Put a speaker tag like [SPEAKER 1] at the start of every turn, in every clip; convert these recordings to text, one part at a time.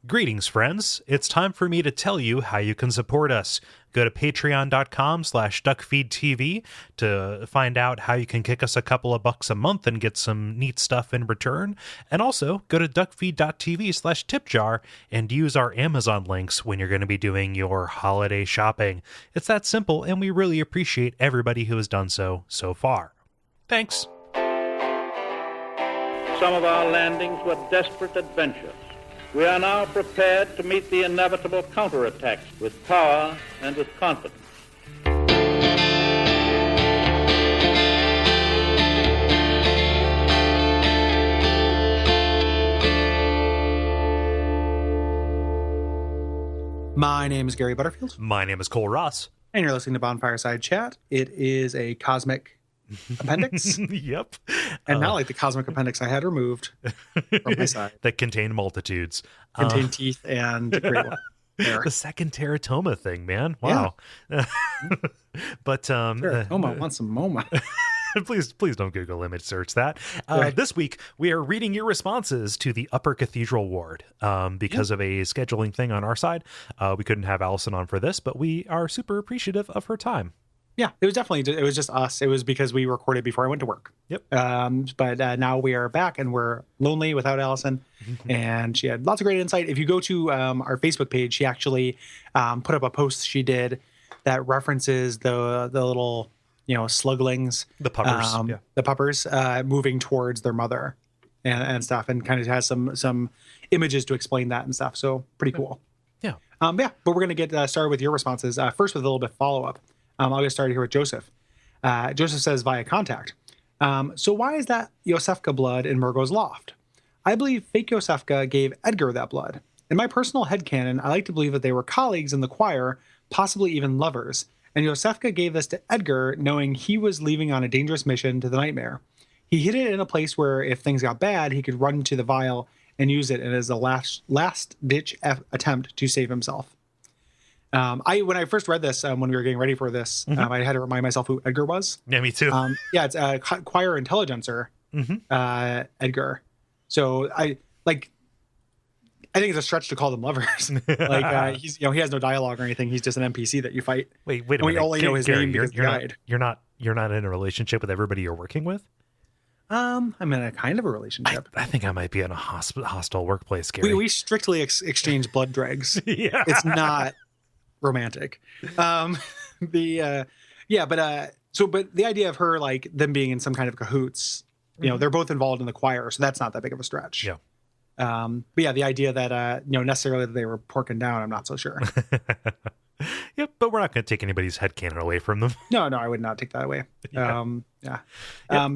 [SPEAKER 1] Greetings, friends. It's time for me to tell you how you can support us. Go to patreon.com/Duckfeed.tv to find out how you can kick us a couple of bucks a month and get some neat stuff in return. And also go to Duckfeed.tv/tipjar and use our Amazon links when you're going to be doing your holiday shopping. It's that simple, and we really appreciate everybody who has done so far. Thanks.
[SPEAKER 2] Some of our landings were desperate adventures. We are now prepared to meet the inevitable counterattacks with power and with confidence.
[SPEAKER 3] My name is Gary Butterfield.
[SPEAKER 1] My name is Kole Ross.
[SPEAKER 3] And you're listening to Bonfireside Chat. It is a cosmic appendix.
[SPEAKER 1] Yep.
[SPEAKER 3] And not like the cosmic appendix I had removed from my side.
[SPEAKER 1] That contained multitudes.
[SPEAKER 3] Contained teeth and great one.
[SPEAKER 1] The second teratoma thing, man. Wow. Yeah. But
[SPEAKER 3] teratoma wants some MoMA.
[SPEAKER 1] Please don't Google image search that. This week, we are reading your responses to the Upper Cathedral Ward. Because of a scheduling thing on our side, we couldn't have Allison on for this, but we are super appreciative of her time.
[SPEAKER 3] Yeah, it was just us. It was because we recorded before I went to work.
[SPEAKER 1] Yep.
[SPEAKER 3] But now we are back and we're lonely without Allison. And she had lots of great insight. If you go to our Facebook page, she actually put up a post she did that references the little, sluglings.
[SPEAKER 1] The puppers.
[SPEAKER 3] The puppers moving towards their mother and stuff, and kind of has some images to explain that and stuff. So pretty cool.
[SPEAKER 1] Yeah.
[SPEAKER 3] But we're going to get started with your responses. First with a little bit of follow-up. I'll get started here with Joseph. Joseph says via contact. So why is that Yosefka blood in Murgo's loft? I believe fake Yosefka gave Edgar that blood. In my personal headcanon, I like to believe that they were colleagues in the choir, possibly even lovers. And Yosefka gave this to Edgar knowing he was leaving on a dangerous mission to the Nightmare. He hid it in a place where if things got bad, he could run to the vial and use it as a last-ditch attempt to save himself. When I first read this, when we were getting ready for this, I had to remind myself who Edgar was.
[SPEAKER 1] Yeah, me too.
[SPEAKER 3] It's a choir intelligencer, Edgar. So I think it's a stretch to call them lovers. He's he has no dialogue or anything. He's just an NPC that you fight.
[SPEAKER 1] Wait a minute.
[SPEAKER 3] We only know his name because
[SPEAKER 1] you're not in a relationship with everybody you're working with?
[SPEAKER 3] I'm in a kind of a relationship.
[SPEAKER 1] I think I might be in a hostile workplace, Gary.
[SPEAKER 3] We strictly exchange blood dregs.
[SPEAKER 1] Yeah.
[SPEAKER 3] It's not romantic. But the idea of her, like them being in some kind of cahoots, they're both involved in the choir, so that's not that big of a stretch.
[SPEAKER 1] Yeah.
[SPEAKER 3] But yeah, the idea that necessarily that they were porking down, I'm not so sure.
[SPEAKER 1] Yep, but we're not going to take anybody's headcanon away from them.
[SPEAKER 3] No, I would not take that away.
[SPEAKER 1] Yeah.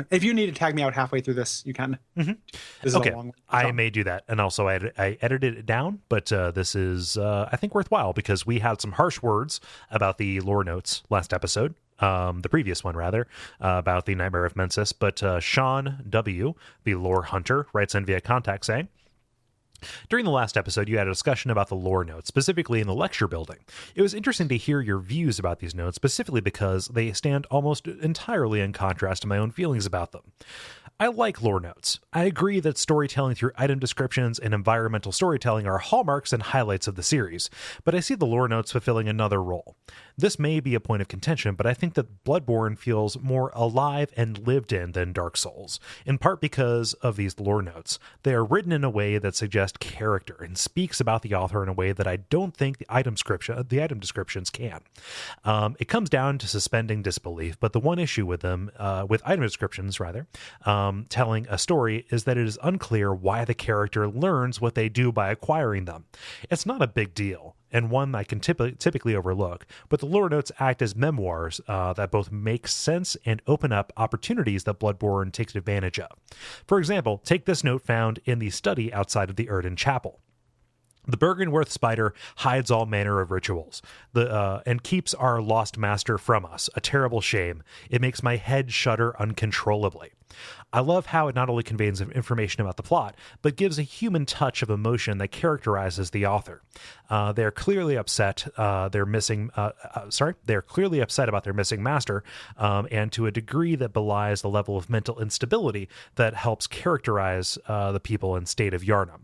[SPEAKER 3] If you need to tag me out halfway through this, you can. This is
[SPEAKER 1] okay,
[SPEAKER 3] a long one.
[SPEAKER 1] I may do that. And also I edited it down, but this is, I think, worthwhile because we had some harsh words about the lore notes last episode. The previous one, rather, about the Nightmare of Mensis. But Sean W., the lore hunter, writes in via contact saying, during the last episode, you had a discussion about the lore notes, specifically in the lecture building. It was interesting to hear your views about these notes, specifically because they stand almost entirely in contrast to my own feelings about them. I like lore notes. I agree that storytelling through item descriptions and environmental storytelling are hallmarks and highlights of the series, but I see the lore notes fulfilling another role. This may be a point of contention, but I think that Bloodborne feels more alive and lived in than Dark Souls, in part because of these lore notes. They are written in a way that suggests character and speaks about the author in a way that I don't think the item descriptions can. It comes down to suspending disbelief, but the one issue with them, with item descriptions rather, telling a story is that it is unclear why the character learns what they do by acquiring them. It's not a big deal, and one I can typically overlook, but the lore notes act as memoirs that both make sense and open up opportunities that Bloodborne takes advantage of. For example, take this note found in the study outside of the Erden Chapel. The Bergenworth spider hides all manner of rituals and keeps our lost master from us, a terrible shame. It makes my head shudder uncontrollably. I love how it not only conveys information about the plot, but gives a human touch of emotion that characterizes the author. They're clearly upset. They're clearly upset about their missing master, and to a degree that belies the level of mental instability that helps characterize the people and state of Yharnam.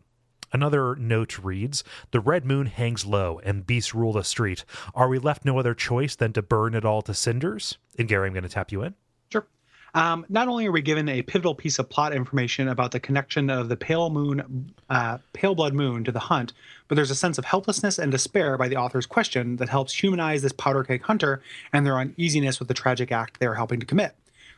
[SPEAKER 1] Another note reads, "The red moon hangs low and beasts rule the street. Are we left no other choice than to burn it all to cinders?" And Gary, I'm going to tap you in.
[SPEAKER 3] Sure. Not only are we given a pivotal piece of plot information about the connection of the pale blood moon to the hunt, but there's a sense of helplessness and despair by the author's question that helps humanize this powder keg hunter and their uneasiness with the tragic act they are helping to commit.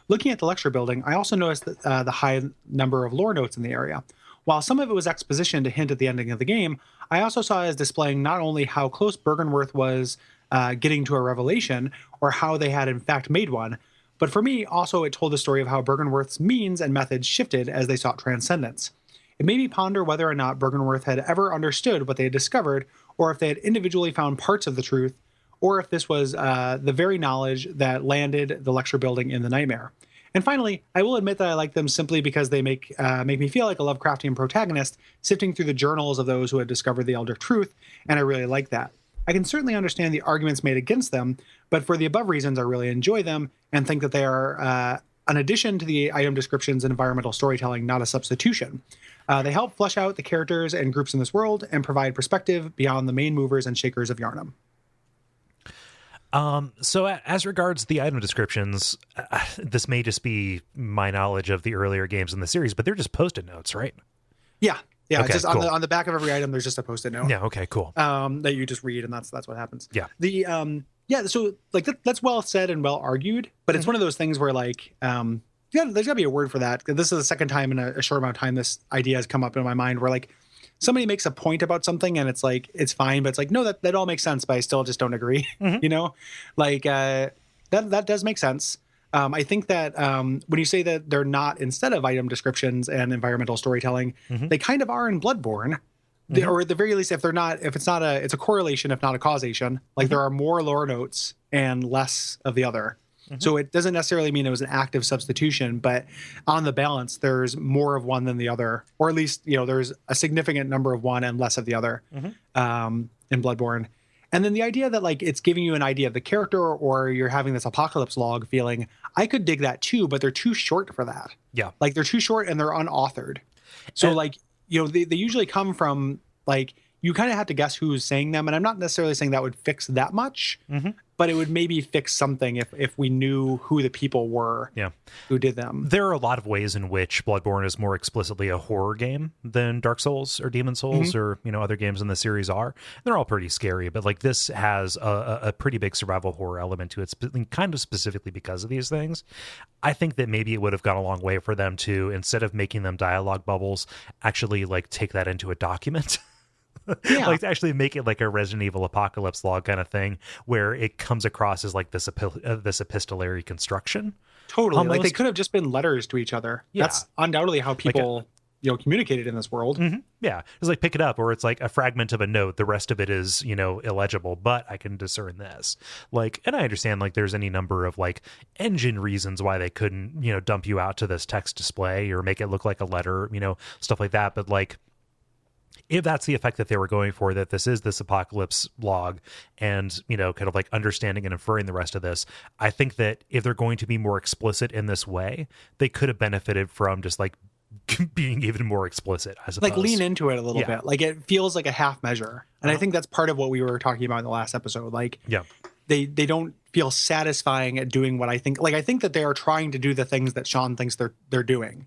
[SPEAKER 3] Looking at the lecture building, I also noticed the high number of lore notes in the area. While some of it was exposition to hint at the ending of the game, I also saw it as displaying not only how close Byrgenwerth was getting to a revelation, or how they had in fact made one, but for me, also it told the story of how Byrgenwerth's means and methods shifted as they sought transcendence. It made me ponder whether or not Byrgenwerth had ever understood what they had discovered, or if they had individually found parts of the truth, or if this was the very knowledge that landed the lecture building in the nightmare. And finally, I will admit that I like them simply because they make me feel like a Lovecraftian protagonist sifting through the journals of those who had discovered the Elder Truth, and I really like that. I can certainly understand the arguments made against them, but for the above reasons, I really enjoy them and think that they are an addition to the item descriptions and environmental storytelling, not a substitution. They help flesh out the characters and groups in this world and provide perspective beyond the main movers and shakers of Yharnam.
[SPEAKER 1] So as regards the item descriptions, this may just be my knowledge of the earlier games in the series, but they're just post-it notes, right?
[SPEAKER 3] Yeah. Yeah,
[SPEAKER 1] okay,
[SPEAKER 3] it's just
[SPEAKER 1] cool.
[SPEAKER 3] on the back of every item, there's just a post-it note.
[SPEAKER 1] Yeah, okay, cool.
[SPEAKER 3] That you just read, and that's what happens.
[SPEAKER 1] Yeah.
[SPEAKER 3] So like that's well said and well argued, but it's one of those things where like, there's gotta be a word for that. This is the second time in a short amount of time this idea has come up in my mind where like somebody makes a point about something and it's like, it's fine, but it's like, no, that all makes sense, but I still just don't agree. You know, like that does make sense. I think that when you say that they're not instead of item descriptions and environmental storytelling, they kind of are in Bloodborne. Or at the very least, if it's a correlation, if not a causation. Like there are more lore notes and less of the other. So it doesn't necessarily mean it was an active substitution, but on the balance, there's more of one than the other, or at least there's a significant number of one and less of the other in Bloodborne. And then the idea that like it's giving you an idea of the character, or you're having this apocalypse log feeling, I could dig that too, but they're too short for that.
[SPEAKER 1] Yeah,
[SPEAKER 3] like they're too short and they're unauthored. So like they usually come from like you kind of have to guess who's saying them, and I'm not necessarily saying that would fix that much, but it would maybe fix something if we knew who the people were who did them.
[SPEAKER 1] There are a lot of ways in which Bloodborne is more explicitly a horror game than Dark Souls or Demon Souls or other games in the series are. They're all pretty scary, but like this has a pretty big survival horror element to it, kind of specifically because of these things. I think that maybe it would have gone a long way for them to, instead of making them dialogue bubbles, actually like take that into a document. Like to actually make it like a Resident Evil apocalypse log kind of thing, where it comes across as like this epistolary construction.
[SPEAKER 3] Totally.
[SPEAKER 1] Almost.
[SPEAKER 3] Like they could have just been letters to each other. Yeah. That's undoubtedly how people communicated in this world.
[SPEAKER 1] Yeah, it's like pick it up, or it's like a fragment of a note, the rest of it is illegible, but I can discern this. Like, and I understand like there's any number of like engine reasons why they couldn't dump you out to this text display or make it look like a letter, stuff like that, but like if that's the effect that they were going for, that this is this apocalypse log and, kind of like understanding and inferring the rest of this, I think that if they're going to be more explicit in this way, they could have benefited from just like being even more explicit, I suppose.
[SPEAKER 3] Like lean into it a little bit. Like it feels like a half measure. And I think that's part of what we were talking about in the last episode. Like they don't feel satisfying at doing what I think. Like I think that they are trying to do the things that Sean thinks they're doing.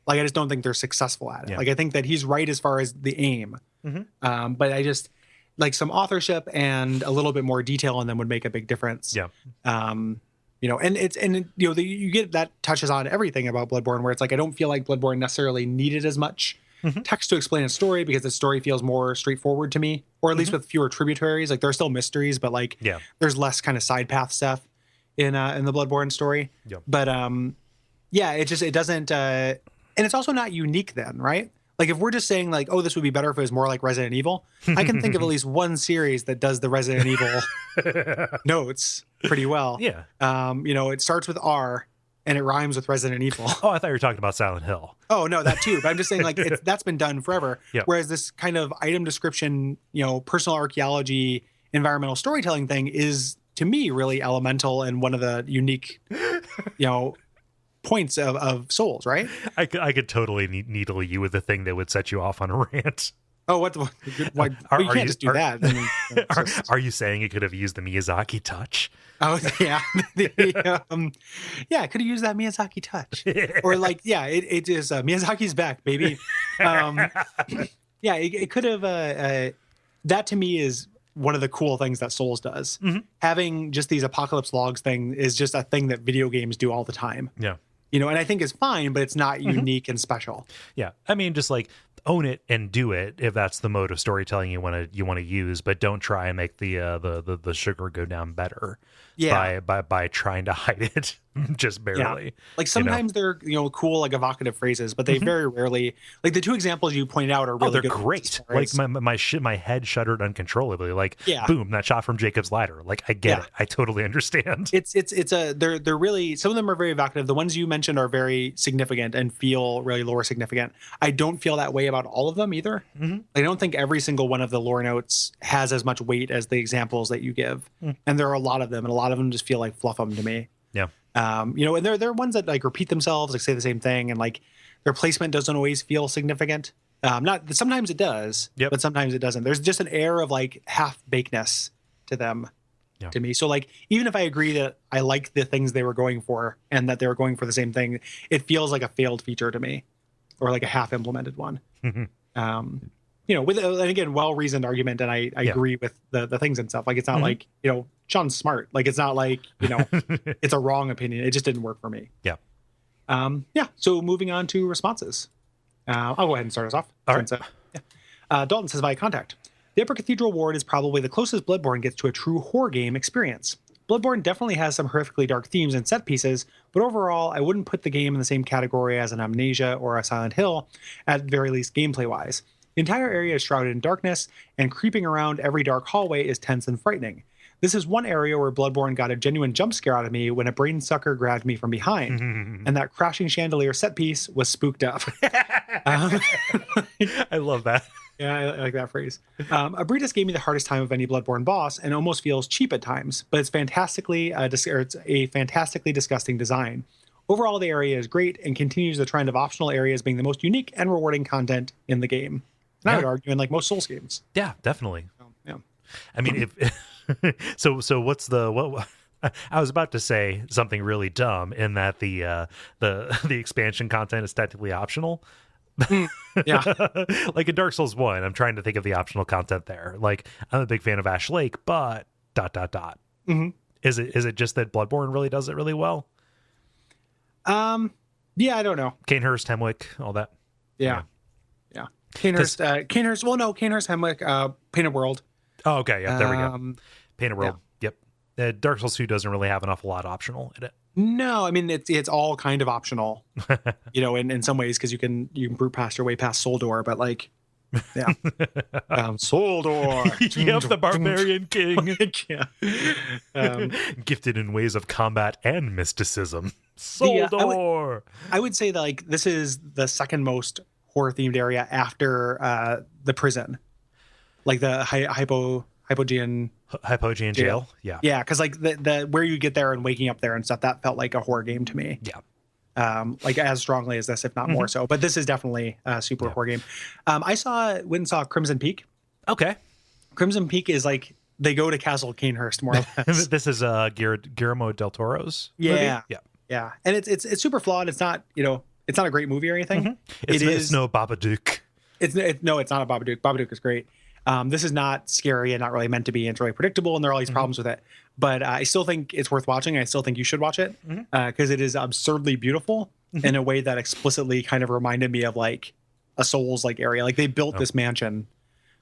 [SPEAKER 3] Like, I just don't think they're successful at it. Yeah. Like, I think that he's right as far as the aim. But I just, like, some authorship and a little bit more detail in them would make a big difference. Yeah. And you get that touches on everything about Bloodborne, where it's like, I don't feel like Bloodborne necessarily needed as much text to explain a story, because the story feels more straightforward to me, or at least with fewer tributaries. Like, there are still mysteries, but, like, there's less kind of side path stuff in the Bloodborne story. But, it doesn't, and it's also not unique then, right? Like if we're just saying like, oh, this would be better if it was more like Resident Evil, I can think of at least one series that does the Resident Evil notes pretty well. Yeah. It starts with R and it rhymes with Resident Evil.
[SPEAKER 1] Oh, I thought you were talking about Silent Hill.
[SPEAKER 3] Oh, no, that too. But I'm just saying like that's been done forever. Whereas this kind of item description, personal archaeology, environmental storytelling thing is, to me, really elemental and one of the unique, points of Souls, right?
[SPEAKER 1] I could totally needle you with the thing that would set you off on a rant.
[SPEAKER 3] Oh, what? Why?
[SPEAKER 1] Are
[SPEAKER 3] You can't
[SPEAKER 1] you-
[SPEAKER 3] just do that. I mean, it's just-
[SPEAKER 1] Are you saying it could have used the Miyazaki touch?
[SPEAKER 3] oh yeah, yeah. I could have used that Miyazaki touch, or like, yeah, it is Miyazaki's back, baby. Um, yeah, it could have. That to me is one of the cool things that Souls does. Having just these apocalypse logs thing is just a thing that video games do all the time.
[SPEAKER 1] Yeah.
[SPEAKER 3] You know, and I think it's fine, but it's not unique and special.
[SPEAKER 1] Yeah. I mean, just like own it and do it if that's the mode of storytelling you want to use, but don't try and make the sugar go down better by trying to hide it just barely.
[SPEAKER 3] Yeah. Like sometimes they're cool, like evocative phrases, but they very rarely, like the two examples you pointed out are really
[SPEAKER 1] they're
[SPEAKER 3] good.
[SPEAKER 1] great. Like my head shuddered uncontrollably. Like boom, that shot from Jacob's ladder. Like I get it. I totally understand.
[SPEAKER 3] They're really, some of them are very evocative. The ones you mentioned are very significant and feel really lore significant. I don't feel that way about all of them either. I don't think every single one of the lore notes has as much weight as the examples that you give. And there are a lot of them, and a lot of them just feel like fluff them to me.
[SPEAKER 1] Yeah.
[SPEAKER 3] And there are ones that like repeat themselves, like say the same thing, and like their placement doesn't always feel significant. Sometimes it does, but sometimes it doesn't. There's just an air of like half-bakedness to them, to me. So like, even if I agree that I like the things they were going for and that they were going for the same thing, it feels like a failed feature to me, or like a half-implemented one. With and again, well-reasoned argument, and I agree with the things and stuff. Like it's not like Sean's smart. Like it's not like it's a wrong opinion. It just didn't work for me.
[SPEAKER 1] Yeah.
[SPEAKER 3] So moving on to responses. I'll go ahead and start us off.
[SPEAKER 1] All right.
[SPEAKER 3] Dalton says via contact. The Upper Cathedral Ward is probably the closest Bloodborne gets to a true horror game experience. Bloodborne definitely has some horrifically dark themes and set pieces, but overall, I wouldn't put the game in the same category as an Amnesia or a Silent Hill, at very least gameplay-wise. The entire area is shrouded in darkness, and creeping around every dark hallway is tense and frightening. This is one area where Bloodborne got a genuine jump scare out of me when a brain sucker grabbed me from behind, and that crashing chandelier set piece was spooked up.
[SPEAKER 1] I love that.
[SPEAKER 3] Yeah, I like that phrase. Abritus gave me the hardest time of any Bloodborne boss and almost feels cheap at times, but it's it's a fantastically disgusting design. Overall, the area is great and continues the trend of optional areas being the most unique and rewarding content in the game. And I would argue in like most Souls games.
[SPEAKER 1] Yeah, definitely.
[SPEAKER 3] Yeah.
[SPEAKER 1] I mean, if so what's what? I was about to say something really dumb in that the expansion content is technically optional.
[SPEAKER 3] Yeah.
[SPEAKER 1] Like in Dark Souls 1, I'm trying to think of the optional content there. Like I'm a big fan of Ash Lake, but ... Is it just that Bloodborne really does it really well?
[SPEAKER 3] Yeah, I don't know.
[SPEAKER 1] Canehurst, Hemwick, all that.
[SPEAKER 3] Yeah. Canehurst, Hemwick, Painted World.
[SPEAKER 1] Oh, okay. Yeah, there we go. Painted World. Yep. Dark Souls 2 doesn't really have an awful lot optional in it.
[SPEAKER 3] No, I mean it's all kind of optional, in some ways, because you can brute pass your way past Soldor, but like, yeah, Soldor.
[SPEAKER 1] Yep, the Barbarian King.
[SPEAKER 3] Yeah.
[SPEAKER 1] Gifted in ways of combat and mysticism. Soldor.
[SPEAKER 3] I would say that like this is the second most horror themed area after the prison, like the Hypogean jail. Yeah, because like the where you get there and waking up there and stuff, that felt like a horror game to me. Like as strongly as this, if not more so. But this is definitely a super horror game. I went and saw Crimson Peak.
[SPEAKER 1] Okay.
[SPEAKER 3] Crimson Peak is like they go to Castle Canehurst more or less.
[SPEAKER 1] This is Guillermo del Toro's movie?
[SPEAKER 3] Yeah, and it's super flawed. It's not it's not a great movie or anything.
[SPEAKER 1] It's no Babadook.
[SPEAKER 3] It's not a Babadook. Babadook is great. This is not scary and not really meant to be. It's really predictable, and there are all these problems with it. But I still think it's worth watching. I still think you should watch it because it is absurdly beautiful in a way that explicitly kind of reminded me of like a Souls like area. Like they built this mansion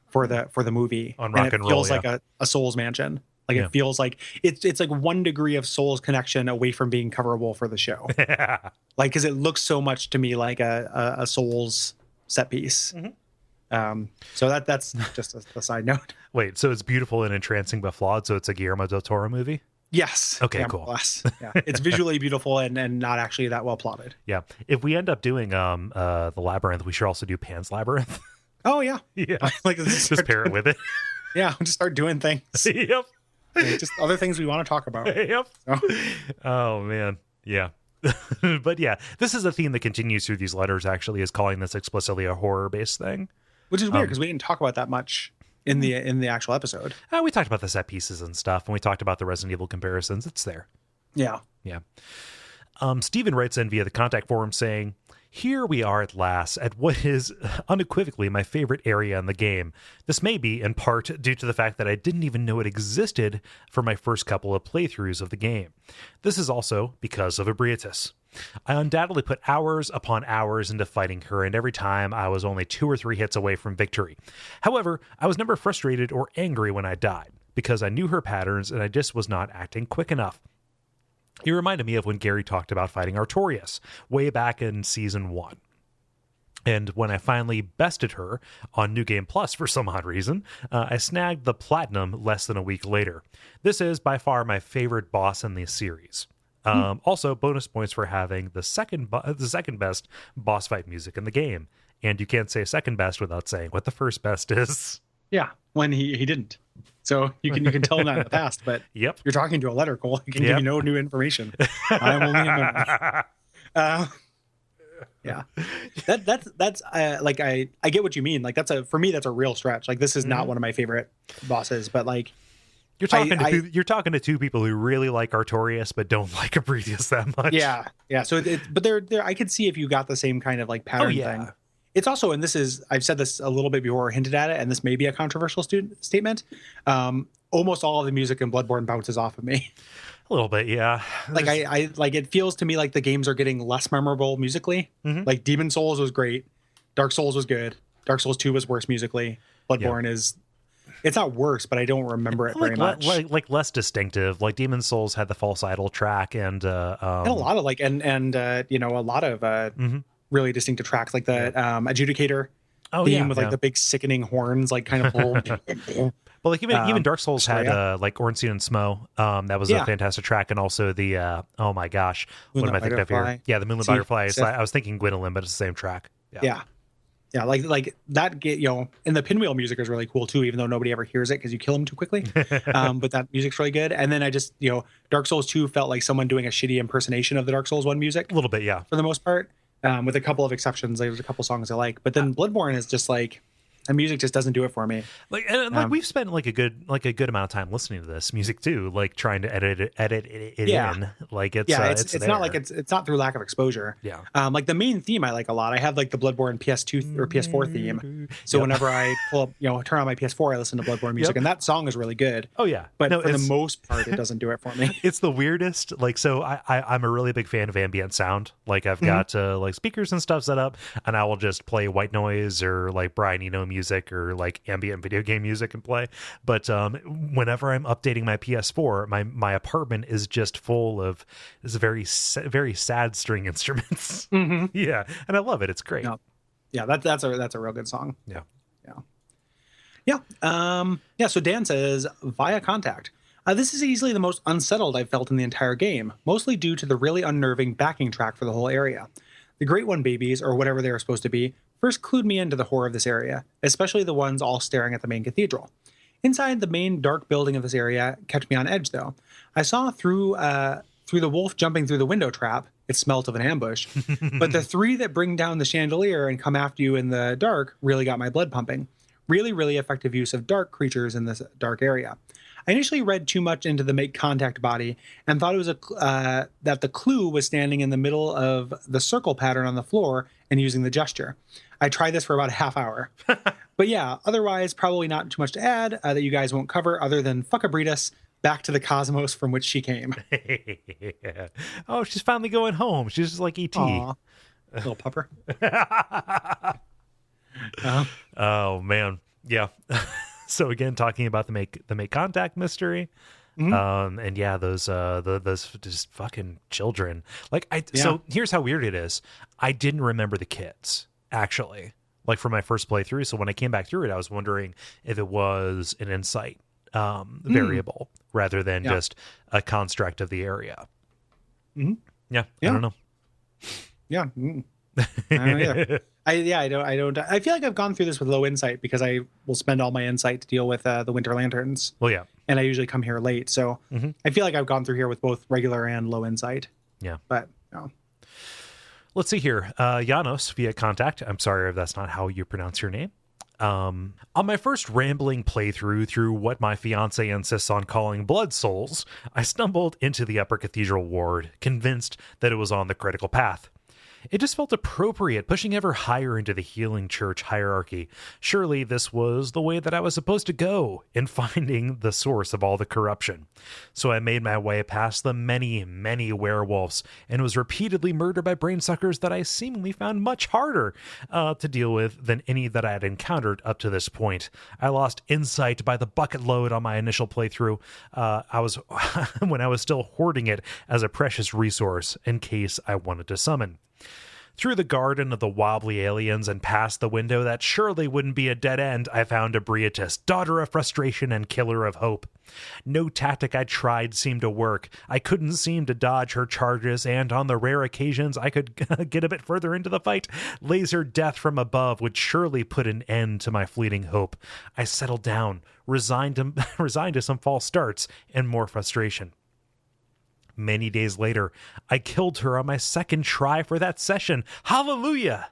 [SPEAKER 3] for the movie
[SPEAKER 1] on rock and roll.
[SPEAKER 3] It feels like a Souls mansion. Like it feels like it's like 1 degree of Souls connection away from being coverable for the show. Like because it looks so much to me like a Souls set piece. So that's just a side note.
[SPEAKER 1] Wait, so it's beautiful and entrancing but flawed, so it's a Guillermo del Toro movie?
[SPEAKER 3] Yes.
[SPEAKER 1] Okay, cool.
[SPEAKER 3] Yeah. It's visually beautiful and not actually that well plotted.
[SPEAKER 1] Yeah. If we end up doing the Labyrinth, we should also do Pan's Labyrinth.
[SPEAKER 3] Oh yeah.
[SPEAKER 1] Yeah.
[SPEAKER 3] Like
[SPEAKER 1] just pair it with it.
[SPEAKER 3] Yeah, just start doing things.
[SPEAKER 1] Yep.
[SPEAKER 3] Just other things we want to talk about.
[SPEAKER 1] Yep.
[SPEAKER 3] So.
[SPEAKER 1] Oh man. Yeah. But yeah, this is a theme that continues through these letters, actually, is calling this explicitly a horror-based thing.
[SPEAKER 3] which is weird because we didn't talk about that much in the actual episode.
[SPEAKER 1] We talked about the set pieces and stuff, and we talked about the Resident Evil comparisons. It's there.
[SPEAKER 3] Yeah.
[SPEAKER 1] Steven writes in via the contact forum saying, "Here we are at last at what is unequivocally my favorite area in the game. This may be, in part, due to the fact that I didn't even know it existed for my first couple of playthroughs of the game. This is also because of Ebrietas. I undoubtedly put hours upon hours into fighting her, and every time I was only 2 or 3 hits away from victory. However, I was never frustrated or angry when I died, because I knew her patterns and I just was not acting quick enough. It reminded me of when Gary talked about fighting Artorias way back in Season 1. And when I finally bested her on New Game Plus for some odd reason, I snagged the Platinum less than a week later. This is by far my favorite boss in the series. Also, bonus points for having the second best boss fight music in the game. And you can't say second best without saying what the first best is.
[SPEAKER 3] Yeah, when he didn't. So you can tell him that in the past, but
[SPEAKER 1] Yep.
[SPEAKER 3] You're talking to a letter, Cole. He can give you no new information. I'm only a memory. Yeah, that's like I get what you mean. Like for me that's a real stretch. Like this is not one of my favorite bosses, but like
[SPEAKER 1] you're talking to two people who really like Artorias but don't like Ebrietas that much.
[SPEAKER 3] Yeah. So but they're I could see if you got the same kind of like pattern thing. It's also, and this is, I've said this a little bit before, hinted at it, and this may be a controversial statement. Almost all of the music in Bloodborne bounces off of me.
[SPEAKER 1] A little bit, yeah.
[SPEAKER 3] Like I like it feels to me like the games are getting less memorable musically. Like Demon Souls was great, Dark Souls was good, Dark Souls 2 was worse musically. Bloodborne is, it's not worse, but I don't remember it very much.
[SPEAKER 1] Like less distinctive. Like Demon Souls had the False Idol track and
[SPEAKER 3] a lot of like and you know, a lot of really distinctive tracks, like the Adjudicator theme with like the big sickening horns, like kind of
[SPEAKER 1] well, like even Dark Souls had like Ornstein and Smo. That was a fantastic track, and also the oh my gosh, what am I thinking of here? Yeah, the Moonlit Butterfly. I was thinking Gwendolyn, but it's the same track.
[SPEAKER 3] Yeah, like that. You know, and the pinwheel music is really cool too, even though nobody ever hears it because you kill them too quickly. But that music's really good. And then I just, you know, Dark Souls 2 felt like someone doing a shitty impersonation of the Dark Souls 1 music.
[SPEAKER 1] A little bit, yeah,
[SPEAKER 3] for the most part. With a couple of exceptions, there's a couple songs I like, but then Bloodborne is just like the music just doesn't do it for me.
[SPEAKER 1] Like we've spent like a good amount of time listening to this music too, like trying to edit it in. Like it's
[SPEAKER 3] not like it's not through lack of exposure.
[SPEAKER 1] Yeah.
[SPEAKER 3] Like the main theme I like a lot. I have like the Bloodborne PS2 or PS4 theme. So whenever I pull up, you know, turn on my PS4, I listen to Bloodborne music, and that song is really good.
[SPEAKER 1] Oh yeah.
[SPEAKER 3] But for the most part, it doesn't do it for me.
[SPEAKER 1] It's the weirdest. Like, so I'm a really big fan of ambient sound. Like I've got like speakers and stuff set up, and I will just play white noise or like Brian Eno music or like ambient video game music and play. But whenever I'm updating my PS4, my apartment is just full of this very sad string instruments. Yeah, and I love it. It's great.
[SPEAKER 3] Yeah, that's a real good song.
[SPEAKER 1] Yeah.
[SPEAKER 3] So Dan says via contact. This is easily the most unsettled I've felt in the entire game, mostly due to the really unnerving backing track for the whole area. The Great One babies, or whatever they are supposed to be, first clued me into the horror of this area, especially the ones all staring at the main cathedral. Inside the main dark building of this area kept me on edge, though. I saw through the wolf jumping through the window trap. It smelt of an ambush. But the 3 that bring down the chandelier and come after you in the dark really got my blood pumping. Really, really effective use of dark creatures in this dark area. I initially read too much into the make contact body and thought it was that the clue was standing in the middle of the circle pattern on the floor and using the gesture. I tried this for about a half hour. But yeah, otherwise, probably not too much to add that you guys won't cover other than fuck Ebrietas, back to the cosmos from which she came.
[SPEAKER 1] Yeah. Oh, she's finally going home. She's just like E.T.
[SPEAKER 3] Aww. Little pupper.
[SPEAKER 1] Oh, man. Yeah. So again, talking about the make contact mystery, and yeah, those just fucking children. Like so here's how weird it is. I didn't remember the kids actually, like for my first playthrough. So when I came back through it, I was wondering if it was an insight variable rather than just a construct of the area. Yeah, I don't know.
[SPEAKER 3] Yeah. I don't. I feel like I've gone through this with low insight because I will spend all my insight to deal with the Winter Lanterns.
[SPEAKER 1] Well, yeah,
[SPEAKER 3] and I usually come here late, so I feel like I've gone through here with both regular and low insight.
[SPEAKER 1] Yeah,
[SPEAKER 3] but no.
[SPEAKER 1] Let's see here. Janos via contact. I'm sorry if that's not how you pronounce your name. On my first rambling playthrough through what my fiance insists on calling Blood Souls, I stumbled into the Upper Cathedral Ward, convinced that it was on the critical path. It just felt appropriate, pushing ever higher into the healing church hierarchy. Surely this was the way that I was supposed to go in finding the source of all the corruption. So I made my way past the many, many werewolves and was repeatedly murdered by brainsuckers that I seemingly found much harder to deal with than any that I had encountered up to this point. I lost insight by the bucket load on my initial playthrough. When I was still hoarding it as a precious resource in case I wanted to summon. Through the garden of the wobbly aliens and past the window that surely wouldn't be a dead end, I found Ebrietas, daughter of frustration and killer of hope. No tactic I tried seemed to work. I couldn't seem to dodge her charges, and on the rare occasions I could get a bit further into the fight, laser death from above would surely put an end to my fleeting hope. I settled down, resigned to some false starts and more frustration. Many days later, I killed her on my second try for that session. Hallelujah!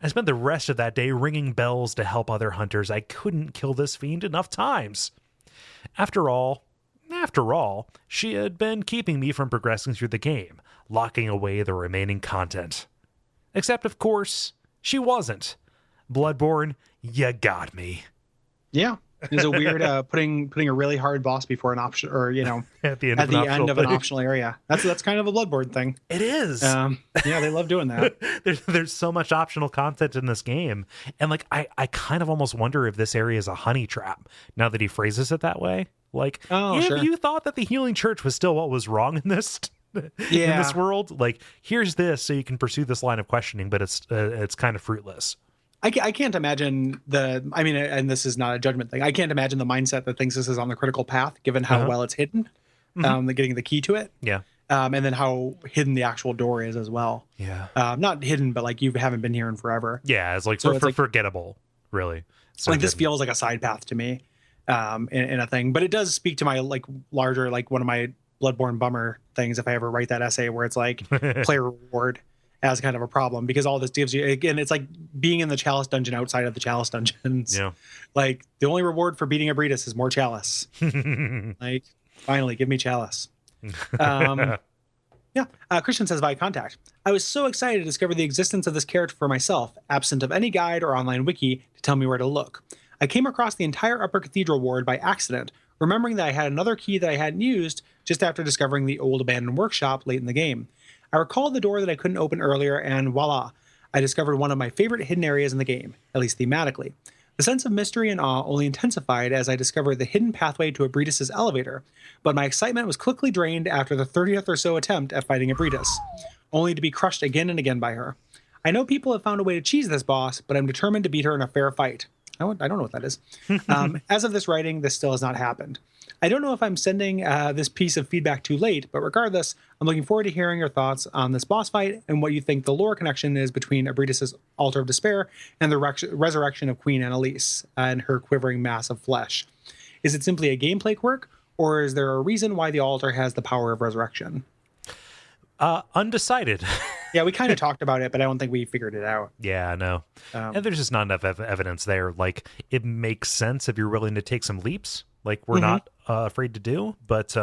[SPEAKER 1] I spent the rest of that day ringing bells to help other hunters. I couldn't kill this fiend enough times. After all, she had been keeping me from progressing through the game, locking away the remaining content. Except, of course, she wasn't. Bloodborne, you got me.
[SPEAKER 3] Yeah. It's a weird putting a really hard boss before an option, or
[SPEAKER 1] at the
[SPEAKER 3] end of an optional area. That's kind of a Bloodborne thing.
[SPEAKER 1] It is.
[SPEAKER 3] Yeah, they love doing that.
[SPEAKER 1] There's so much optional content in this game, and like I kind of almost wonder if this area is a honey trap. Now that he phrases it that way, like if you thought that the healing church was still what was wrong in this. In this world, like here's this so you can pursue this line of questioning, but it's kind of fruitless.
[SPEAKER 3] I can't imagine and this is not a judgment thing. I can't imagine the mindset that thinks this is on the critical path, given how well it's hidden, getting the key to it.
[SPEAKER 1] Yeah.
[SPEAKER 3] And then how hidden the actual door is as well.
[SPEAKER 1] Yeah.
[SPEAKER 3] Not hidden, but like you haven't been here in forever.
[SPEAKER 1] Yeah. It's like, forgettable, really. So
[SPEAKER 3] like this feels like a side path to me, in a thing, but it does speak to my like larger, like one of my Bloodborne bummer things. If I ever write that essay where it's like player reward as kind of a problem, because all this gives you, again, it's like being in the Chalice dungeon outside of the Chalice dungeons.
[SPEAKER 1] Yeah.
[SPEAKER 3] Like the only reward for beating Ebrietas is more Chalice. Like, finally, give me Chalice. Christian says via contact. I was so excited to discover the existence of this character for myself, absent of any guide or online wiki to tell me where to look. I came across the entire Upper Cathedral Ward by accident, remembering that I had another key that I hadn't used just after discovering the old abandoned workshop late in the game. I recalled the door that I couldn't open earlier, and voila, I discovered one of my favorite hidden areas in the game, at least thematically. The sense of mystery and awe only intensified as I discovered the hidden pathway to Ebrietas' elevator, but my excitement was quickly drained after the 30th or so attempt at fighting Ebrietas, only to be crushed again and again by her. I know people have found a way to cheese this boss, but I'm determined to beat her in a fair fight. I don't know what that is. As of this writing, this still has not happened. I don't know if I'm sending this piece of feedback too late, but regardless, I'm looking forward to hearing your thoughts on this boss fight and what you think the lore connection is between Ebrietas' Altar of Despair and the resurrection of Queen Annalise and her quivering mass of flesh. Is it simply a gameplay quirk, or is there a reason why the altar has the power of resurrection?
[SPEAKER 1] Undecided.
[SPEAKER 3] Yeah, we kind of talked about it, but I don't think we figured it out.
[SPEAKER 1] Yeah, no. And there's just not enough evidence there. Like, it makes sense if you're willing to take some leaps, like we're not afraid to do. But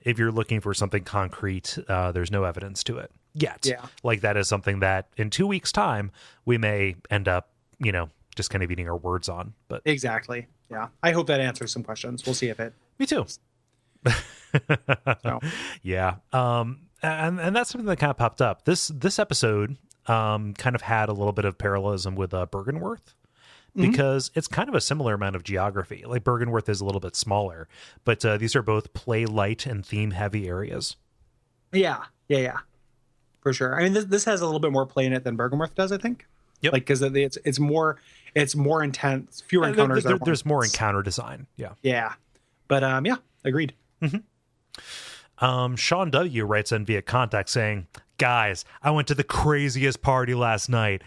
[SPEAKER 1] if you're looking for something concrete, there's no evidence to it yet. Yeah. Like, that is something that in 2 weeks' time, we may end up, just kind of eating our words on. But
[SPEAKER 3] exactly. Yeah. I hope that answers some questions. We'll see if it.
[SPEAKER 1] Me too.
[SPEAKER 3] So.
[SPEAKER 1] Yeah. And that's something that kind of popped up. This episode kind of had a little bit of parallelism with Bergenworth, because it's kind of a similar amount of geography. Like, Bergenworth is a little bit smaller, but these are both play light and theme heavy areas.
[SPEAKER 3] Yeah, for sure. I mean, this has a little bit more play in it than Bergenworth does, I think.
[SPEAKER 1] Yep.
[SPEAKER 3] Like, because it's more intense, fewer encounters.
[SPEAKER 1] There's more encounter design. Yeah.
[SPEAKER 3] Yeah, but agreed.
[SPEAKER 1] Sean W. writes in via contact saying, "Guys, I went to the craziest party last night.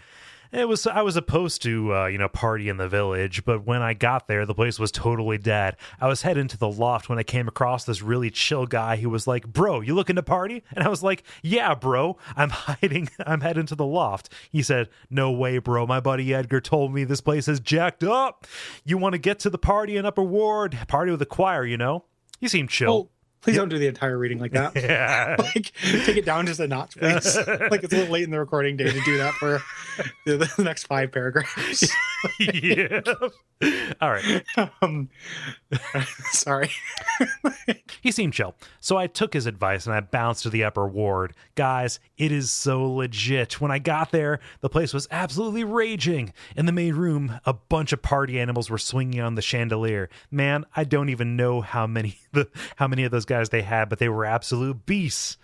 [SPEAKER 1] I was supposed to, party in the village, but when I got there, the place was totally dead. I was heading to the loft when I came across this really chill guy who was like, "Bro, you looking to party?" And I was like, "Yeah, bro, I'm heading to the loft." He said, "No way, bro. My buddy Edgar told me this place is jacked up. You want to get to the party in Upper Ward, party with the choir, you know?" He seemed chill.
[SPEAKER 3] Oh, please don't do the entire reading like that.
[SPEAKER 1] Yeah.
[SPEAKER 3] Like, take it down just a notch, please. Like, it's a little late in the recording day to do that for the next 5 paragraphs.
[SPEAKER 1] Yeah. All right.
[SPEAKER 3] Sorry.
[SPEAKER 1] He seemed chill. So I took his advice and I bounced to the Upper Ward. Guys, it is so legit. When I got there, the place was absolutely raging. In the main room, a bunch of party animals were swinging on the chandelier. Man, I don't even know how many of those guys they had, but they were absolute beasts.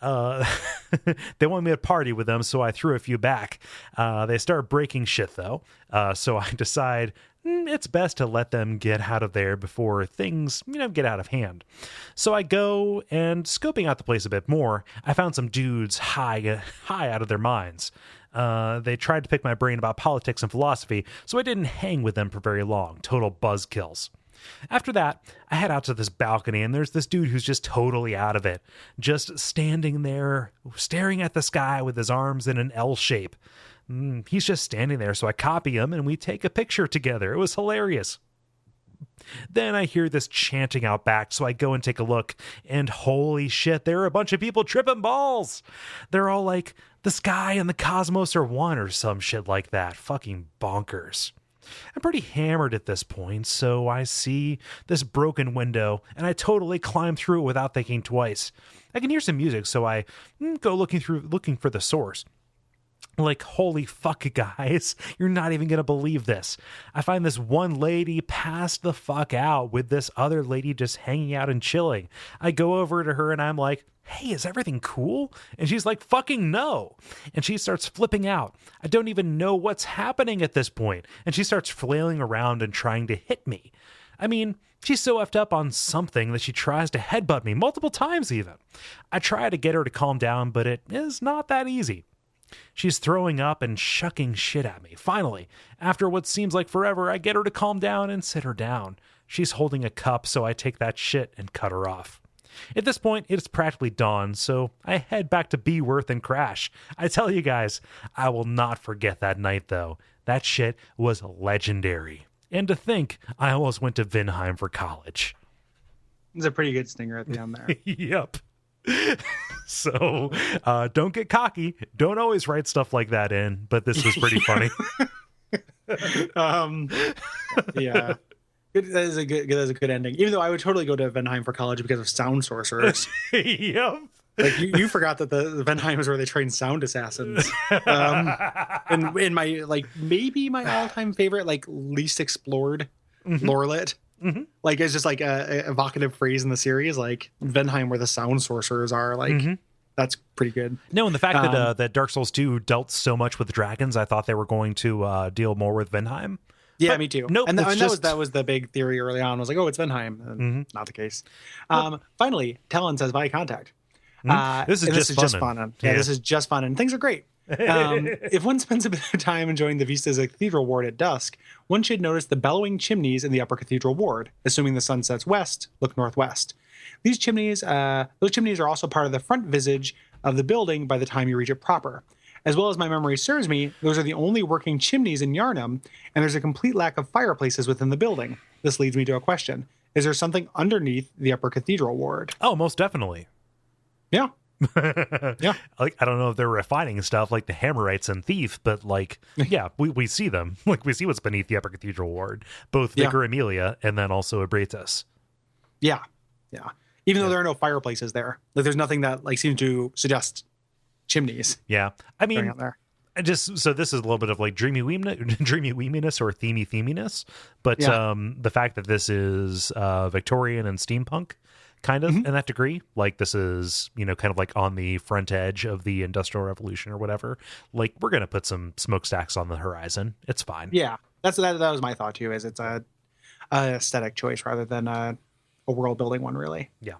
[SPEAKER 1] They wanted me to party with them, so I threw a few back. They started breaking shit, though. So I decide it's best to let them get out of there before things, get out of hand. So I go and scoping out the place a bit more, I found some dudes high out of their minds. They tried to pick my brain about politics and philosophy, so I didn't hang with them for very long. Total buzzkills. After that, I head out to this balcony, and there's this dude who's just totally out of it, just standing there, staring at the sky with his arms in an L shape. He's just standing there, so I copy him, and we take a picture together. It was hilarious. Then I hear this chanting out back, so I go and take a look, and holy shit, there are a bunch of people tripping balls. They're all like, the sky and the cosmos are one, or some shit like that. Fucking bonkers. I'm pretty hammered at this point, so I see this broken window, and I totally climb through it without thinking twice. I can hear some music, so I go looking for the source. Like, holy fuck, guys, you're not even gonna believe this. I find this one lady passed the fuck out with this other lady just hanging out and chilling. I go over to her and I'm like, "Hey, is everything cool?" And she's like, "Fucking no." And she starts flipping out. I don't even know what's happening at this point. And she starts flailing around and trying to hit me. I mean, she's so effed up on something that she tries to headbutt me multiple times even. I try to get her to calm down, but it is not that easy. She's throwing up and shucking shit at me. Finally, after what seems like forever, I get her to calm down and sit her down. She's holding a cup, so I take that shit and cut her off. At this point, it's practically dawn, so I head back to Beworth and crash. I tell you guys, I will not forget that night, though. That shit was legendary. And to think, I almost went to Vinheim for college.
[SPEAKER 3] It's a pretty good stinger at the end there.
[SPEAKER 1] Yep. So don't get cocky. Don't always write stuff like that in, but this was pretty funny.
[SPEAKER 3] Yeah. That is a good ending. Even though I would totally go to Vinheim for college because of sound sorcerers.
[SPEAKER 1] Yep.
[SPEAKER 3] Like you forgot that the Vinheim is where they train sound assassins. And in my maybe my all-time favorite, least explored lorelet. Mm-hmm. Like, it's just like a evocative phrase in the series, like Vinheim, where the sound sorcerers are. Like, that's pretty good.
[SPEAKER 1] No, and the fact that Dark Souls 2 dealt so much with dragons, I thought they were going to deal more with Vinheim.
[SPEAKER 3] Yeah,
[SPEAKER 1] but
[SPEAKER 3] me too.
[SPEAKER 1] Nope,
[SPEAKER 3] and that was the big theory early on. I was like, oh, it's Vinheim. And not the case. Finally, Talon says via contact.
[SPEAKER 1] This is just fun.
[SPEAKER 3] Yeah, this is just fun, and things are great. If one spends a bit of time enjoying the vistas of Cathedral Ward at dusk, one should notice the bellowing chimneys in the Upper Cathedral Ward. Assuming the sun sets west, look northwest. Those chimneys are also part of the front visage of the building by the time you reach it proper. As well as my memory serves me, those are the only working chimneys in Yarnum, and there's a complete lack of fireplaces within the building. This leads me to a question. Is there something underneath the Upper Cathedral Ward?
[SPEAKER 1] Oh, most definitely.
[SPEAKER 3] Yeah.
[SPEAKER 1] Yeah. Like, I don't know if they're refining stuff like the Hammerites and Thief, but yeah, we see them. Like, we see what's beneath the Upper Cathedral Ward, both Vicar Amelia and then also Abratus. Yeah.
[SPEAKER 3] Yeah. Even though there are no fireplaces there. Like, there's nothing that seems to suggest chimneys.
[SPEAKER 1] Yeah. I mean, so this is a little bit of dreamy weeminess or themey theminess, but the fact that this is Victorian and steampunk, kind of in that degree, this is kind of on the front edge of the Industrial Revolution or whatever. We're gonna put some smokestacks on the horizon. It's fine.
[SPEAKER 3] Yeah, that was my thought too. Is it's a aesthetic choice rather than a world building one, really.
[SPEAKER 1] Yeah.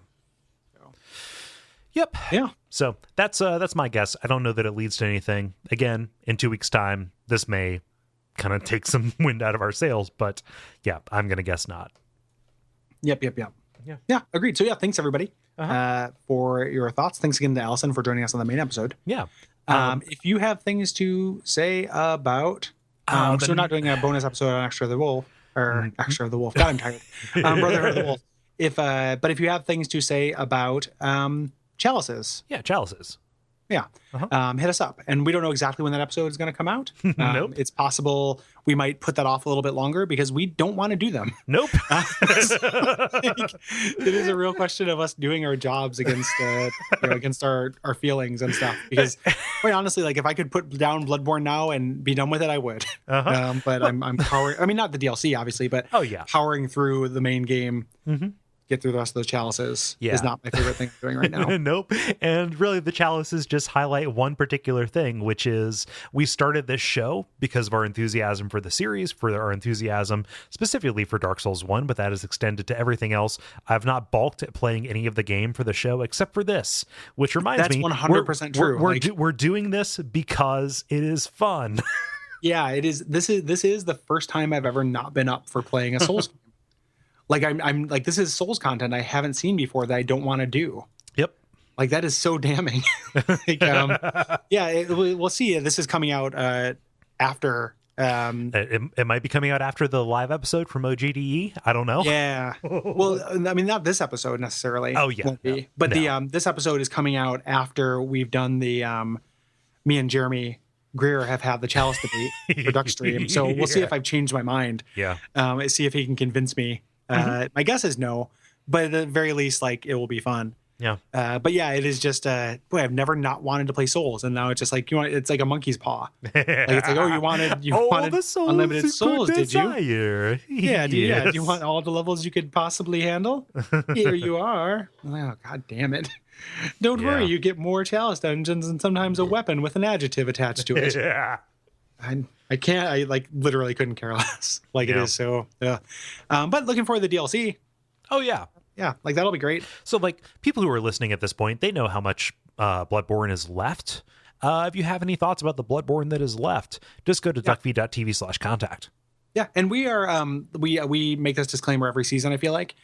[SPEAKER 1] Yep.
[SPEAKER 3] Yeah.
[SPEAKER 1] So that's my guess. I don't know that it leads to anything. Again, in 2 weeks' time, this may kind of take some wind out of our sails, but yeah, I'm gonna guess not.
[SPEAKER 3] Yep. Yeah. Agreed. So yeah, thanks everybody for your thoughts. Thanks again to Allison for joining us on the main episode.
[SPEAKER 1] Yeah.
[SPEAKER 3] If you have things to say about, so we're not doing a bonus episode on Extra of the Wolf or Extra of the Wolf. God, I'm tired. Brotherhood of the Wolf. But if you have things to say about chalices,
[SPEAKER 1] chalices.
[SPEAKER 3] Yeah. Hit us up. And we don't know exactly when that episode is going to come out.
[SPEAKER 1] Nope.
[SPEAKER 3] It's possible we might put that off a little bit longer because we don't want to do them.
[SPEAKER 1] Nope.
[SPEAKER 3] It is a real question of us doing our jobs against our feelings and stuff. Because quite honestly, like if I could put down Bloodborne now and be done with it, I would. But I'm powering, I mean, not the DLC obviously, but powering through the main game. Get through the rest of those chalices is not my favorite thing I'm doing right now.
[SPEAKER 1] Nope. And really the chalices just highlight one particular thing, which is we started this show because of our enthusiasm for the series, for our enthusiasm specifically for Dark Souls 1, but that is extended to everything else. I've not balked at playing any of the game for the show except for this, which reminds me,
[SPEAKER 3] that's 100% true.
[SPEAKER 1] We're doing this because it is fun.
[SPEAKER 3] Yeah, it is. This is the first time I've ever not been up for playing a Souls game. Like I'm like, this is Souls content I haven't seen before that I don't want to do.
[SPEAKER 1] Yep.
[SPEAKER 3] Like that is so damning. We'll see. This is coming out after.
[SPEAKER 1] It might be coming out after the live episode from OGDE. I don't know.
[SPEAKER 3] Yeah. Well, I mean, not this episode necessarily.
[SPEAKER 1] Oh yeah.
[SPEAKER 3] Won't be. But this episode is coming out after we've done the me and Jeremy Greer have had the chalice debate for Duckstream. So we'll see if I've changed my mind.
[SPEAKER 1] Yeah.
[SPEAKER 3] See if he can convince me. My guess is no, but at the very least, like it will be fun.
[SPEAKER 1] Yeah.
[SPEAKER 3] But yeah, it is just boy, I've never not wanted to play Souls, and now it's just like it's like a monkey's paw. Like it's like, oh, you wanted unlimited souls, did you? Yeah. Do you want all the levels you could possibly handle? Here you are. Oh, God damn it. Don't worry, you get more chalice dungeons and sometimes a weapon with an adjective attached to it.
[SPEAKER 1] Yeah.
[SPEAKER 3] I like literally couldn't care less. Like it is so, but looking forward to the DLC.
[SPEAKER 1] Oh yeah.
[SPEAKER 3] Yeah. Like that'll be great.
[SPEAKER 1] So like people who are listening at this point, they know how much Bloodborne is left. If you have any thoughts about the Bloodborne that is left, just go to duckfeed.tv/contact.
[SPEAKER 3] Yeah. And we are, we make this disclaimer every season. I feel like,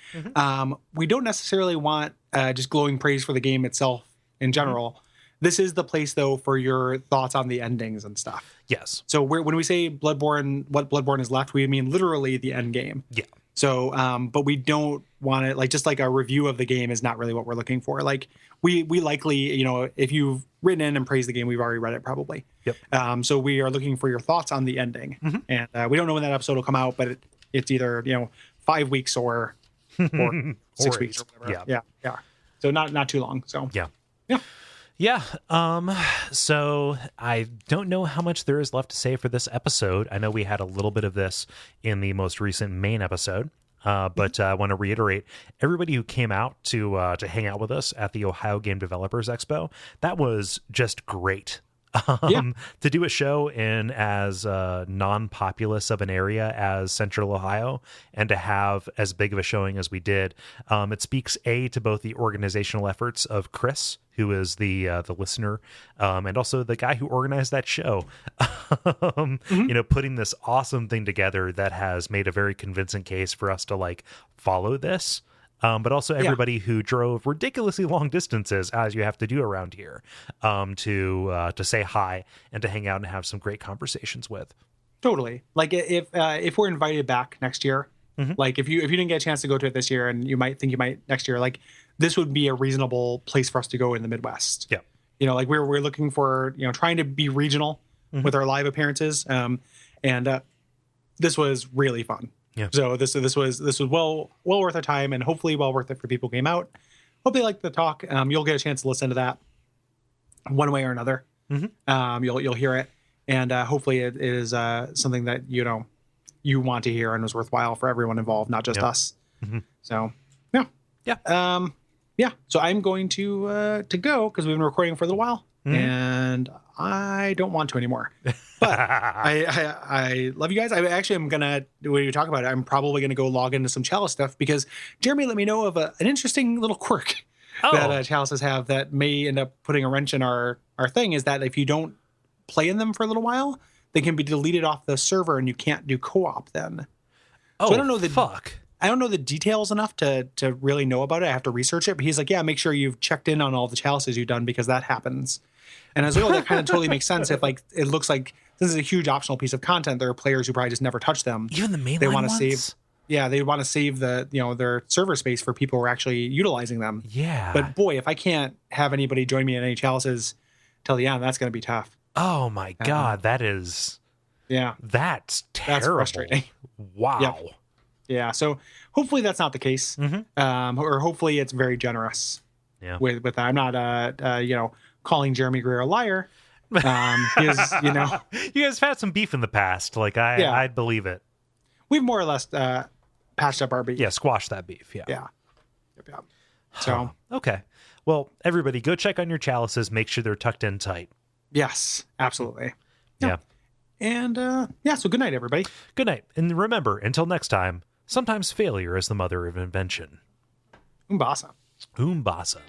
[SPEAKER 3] we don't necessarily want just glowing praise for the game itself in general. This is the place, though, for your thoughts on the endings and stuff.
[SPEAKER 1] Yes.
[SPEAKER 3] So when we say Bloodborne, what Bloodborne is left, we mean literally the end game.
[SPEAKER 1] Yeah.
[SPEAKER 3] So, but we don't want it, like, just like a review of the game is not really what we're looking for. Like, we likely, if you've written in and praised the game, we've already read it probably.
[SPEAKER 1] Yep.
[SPEAKER 3] So we are looking for your thoughts on the ending. And we don't know when that episode will come out, but it's either, 5 weeks or 6 weeks or whatever. Yeah. So not too long. So, yeah.
[SPEAKER 1] Yeah. So I don't know how much there is left to say for this episode. I know we had a little bit of this in the most recent main episode, but I want to reiterate everybody who came out to hang out with us at the Ohio Game Developers Expo. That was just great. To do a show in as non-populous of an area as Central Ohio and to have as big of a showing as we did, it speaks to both the organizational efforts of Chris, who is the listener, and also the guy who organized that show. Putting this awesome thing together that has made a very convincing case for us to like follow this. But also everybody who drove ridiculously long distances, as you have to do around here, to say hi and to hang out and have some great conversations with.
[SPEAKER 3] Totally. Like if we're invited back next year, like if you didn't get a chance to go to it this year and you might think you might next year, like this would be a reasonable place for us to go in the Midwest. Yeah. Like we're looking for, trying to be regional with our live appearances. And this was really fun. Yeah. So this was well worth our time and hopefully well worth it for people who came out. Hope they like the talk. You'll get a chance to listen to that one way or another. You'll hear it, and hopefully it is something that you want to hear and was worthwhile for everyone involved, not just us. So yeah. So I'm going to go because we've been recording for a little while, and I don't want to anymore. But I love you guys. I actually am gonna, when you talk about it, I'm probably gonna go log into some Chalice stuff because Jeremy let me know of an interesting little quirk that chalices have that may end up putting a wrench in our thing is that if you don't play in them for a little while, they can be deleted off the server and you can't do co-op then.
[SPEAKER 1] Oh,
[SPEAKER 3] so I don't know the
[SPEAKER 1] fuck.
[SPEAKER 3] I don't know the details enough to really know about it. I have to research it. But he's like, yeah, make sure you've checked in on all the chalices you've done because that happens. And I was like, oh, that kind of totally makes sense. If like it looks like this is a huge optional piece of content, there are players who probably just never touch them.
[SPEAKER 1] Even the mainline
[SPEAKER 3] they want to
[SPEAKER 1] ones?
[SPEAKER 3] save. Yeah, they want to save their server space for people who are actually utilizing them.
[SPEAKER 1] Yeah.
[SPEAKER 3] But boy, if I can't have anybody join me in any chalices till the end, that's going to be tough.
[SPEAKER 1] Oh my God,
[SPEAKER 3] that's
[SPEAKER 1] that's terrible.
[SPEAKER 3] That's frustrating.
[SPEAKER 1] Wow.
[SPEAKER 3] Yep. Yeah, so hopefully that's not the case, or hopefully it's very generous.
[SPEAKER 1] Yeah.
[SPEAKER 3] With that, I'm not calling Jeremy Greer a liar. Because
[SPEAKER 1] you guys have had some beef in the past. Like I'd believe it.
[SPEAKER 3] We've more or less patched up our beef.
[SPEAKER 1] Yeah, squash that beef. Yeah.
[SPEAKER 3] Yeah. Yep. So
[SPEAKER 1] okay. Well, everybody, go check on your chalices. Make sure they're tucked in tight.
[SPEAKER 3] Yes, absolutely.
[SPEAKER 1] Yeah.
[SPEAKER 3] And so good night, everybody.
[SPEAKER 1] Good night. And remember, until next time, sometimes failure is the mother of invention.
[SPEAKER 3] Umbasa.
[SPEAKER 1] Umbasa.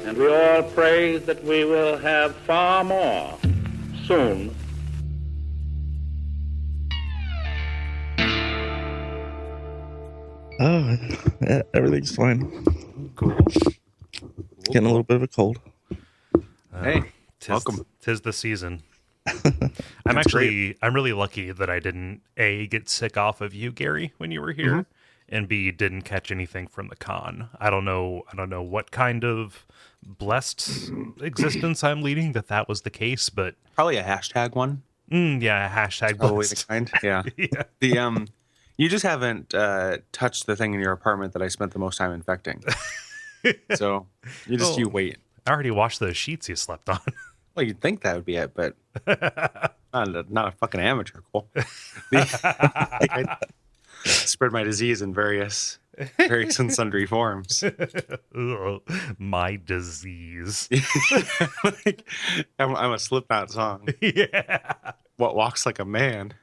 [SPEAKER 2] And we all pray that we will have far more soon.
[SPEAKER 4] Oh, yeah, everything's fine.
[SPEAKER 1] Cool.
[SPEAKER 4] Getting a little bit of a cold.
[SPEAKER 3] Hey,
[SPEAKER 1] welcome. Tis the season. I'm really lucky that I didn't A, get sick off of you, Gary, when you were here, and B, didn't catch anything from the con. I don't know what kind of blessed existence I'm leading that was the case, but
[SPEAKER 5] probably a hashtag one.
[SPEAKER 1] Yeah, hashtag
[SPEAKER 5] probably
[SPEAKER 1] blessed.
[SPEAKER 5] the kind. Yeah.
[SPEAKER 1] Yeah.
[SPEAKER 5] The you just haven't touched the thing in your apartment that I spent the most time infecting. So you wait.
[SPEAKER 1] I already washed those sheets you slept on.
[SPEAKER 5] Well, you'd think that would be it, but not a fucking amateur. Cool. I spread my disease in various and sundry forms.
[SPEAKER 1] Ugh, my disease.
[SPEAKER 5] I'm a Slipknot song.
[SPEAKER 1] Yeah.
[SPEAKER 5] What walks like a man?